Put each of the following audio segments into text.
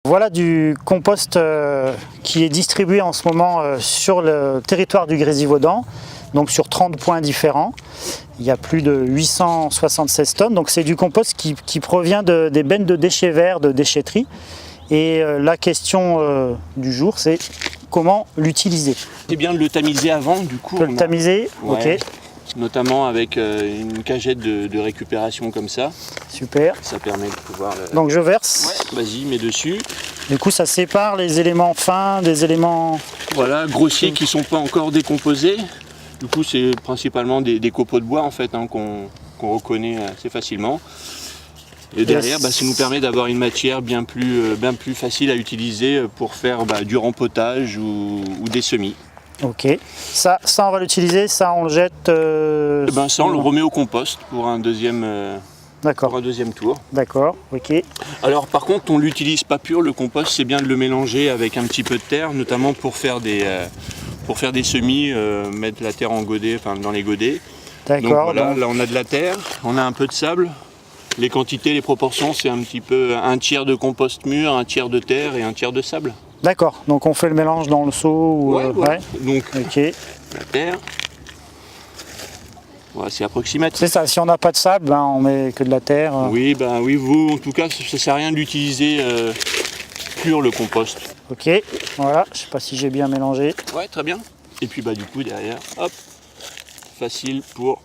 Voilà du compost qui est distribué en ce moment sur le territoire du Grésivaudan, donc sur 30 points différents. Il y a plus de 876 tonnes, donc c'est du compost qui provient des bennes de déchets verts de déchetterie. Et la question du jour, c'est comment l'utiliser. C'est bien de le tamiser avant, du coup. Le tamiser, ouais, ok. Notamment avec une cagette de récupération comme ça. Super. Ça permet de pouvoir... Donc je verse. Ouais, vas-y, mets dessus. Du coup, ça sépare les éléments fins des éléments... Voilà, grossiers qui ne sont pas encore décomposés. Du coup, c'est principalement des copeaux de bois en fait, hein, qu'on reconnaît assez facilement. Et derrière, ça nous permet d'avoir une matière bien plus facile à utiliser pour faire du rempotage ou des semis. Ok. Ça on va l'utiliser, ça on le jette... Ça, on le remet au compost pour un deuxième, tour. D'accord, ok. Alors par contre, on ne l'utilise pas pur, le compost, c'est bien de le mélanger avec un petit peu de terre, notamment pour faire des semis, mettre la terre en godet, enfin dans les godets. D'accord. Donc voilà, là on a de la terre, on a un peu de sable. Les quantités, les proportions, c'est un petit peu un tiers de compost mûr, un tiers de terre et un tiers de sable. D'accord, donc on fait le mélange dans le seau ou... Ouais. Donc okay. La terre, voilà, c'est approximatif. C'est ça, si on n'a pas de sable, on met que de la terre. Oui, vous, en tout cas, ça ne sert à rien d'utiliser pur le compost. Ok, voilà, je ne sais pas si j'ai bien mélangé. Ouais, très bien. Et puis du coup, derrière, hop, facile pour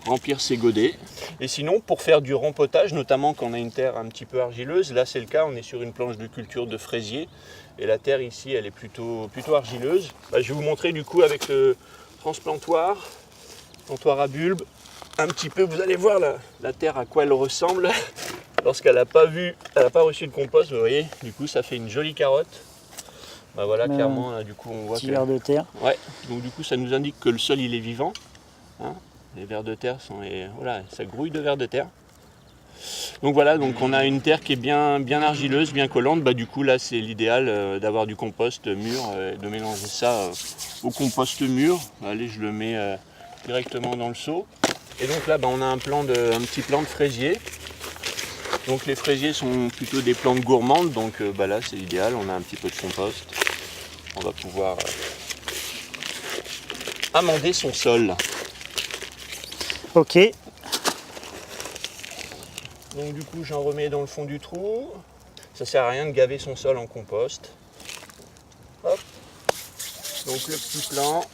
remplir ses godets. Et sinon, pour faire du rempotage, notamment quand on a une terre un petit peu argileuse, là c'est le cas, on est sur une planche de culture de fraisier, et la terre ici, elle est plutôt argileuse. Je vais vous montrer du coup avec le transplantoir à bulbe, un petit peu, vous allez voir la terre à quoi elle ressemble. Lorsqu'elle n'a pas reçu de compost, vous voyez, du coup ça fait une jolie carotte. Voilà, clairement, là, du coup on voit petit vers de terre. Ouais, donc du coup ça nous indique que le sol il est vivant. Hein, les vers de terre voilà, ça grouille de vers de terre. Donc voilà, donc on a une terre qui est bien argileuse, bien collante. Du coup là c'est l'idéal d'avoir du compost mûr, de mélanger ça au compost mûr. Allez, je le mets directement dans le seau. Et donc là on a un petit plant de fraisier. Donc les fraisiers sont plutôt des plantes gourmandes, donc là c'est l'idéal, on a un petit peu de compost. On va pouvoir amender son sol. Ok. Donc du coup j'en remets dans le fond du trou. Ça sert à rien de gaver son sol en compost. Hop. Donc le petit plant.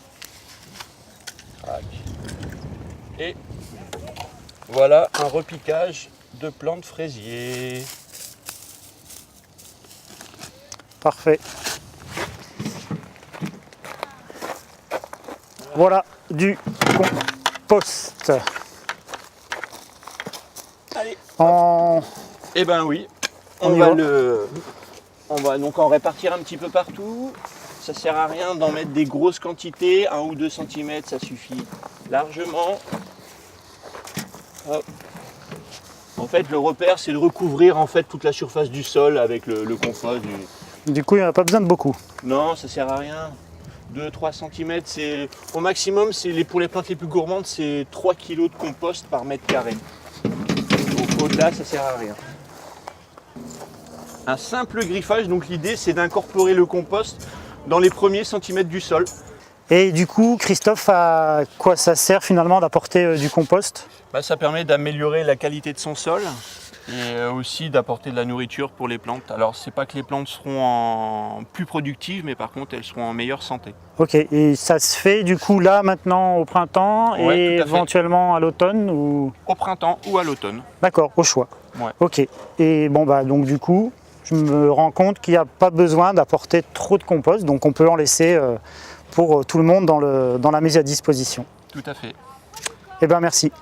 Et voilà un repiquage de plantes fraisier. Parfait. Voilà du compost. Allez. Eh ben oui, on va donc en répartir un petit peu partout. Ça sert à rien d'en mettre des grosses quantités, 1 ou 2 cm, ça suffit largement. Hop. En fait, le repère, c'est de recouvrir en fait toute la surface du sol avec le compost. Du coup, il n'y en a pas besoin de beaucoup. Non, ça sert à rien. 2-3 cm, au maximum, pour les plantes les plus gourmandes, c'est 3 kg de compost par mètre carré. Donc au-delà, ça sert à rien. Un simple griffage, donc l'idée, c'est d'incorporer le compost dans les premiers centimètres du sol. Et du coup, Christophe, à quoi ça sert finalement d'apporter du compost ? Ça permet d'améliorer la qualité de son sol et aussi d'apporter de la nourriture pour les plantes. Alors c'est pas que les plantes seront plus productives, mais par contre elles seront en meilleure santé. Ok, et ça se fait du coup là maintenant au printemps et éventuellement à l'automne ou... Au printemps ou à l'automne. D'accord, au choix. Ouais. Ok, et donc du coup, je me rends compte qu'il n'y a pas besoin d'apporter trop de compost, donc on peut en laisser pour tout le monde dans la mise à disposition. Tout à fait. Eh bien merci.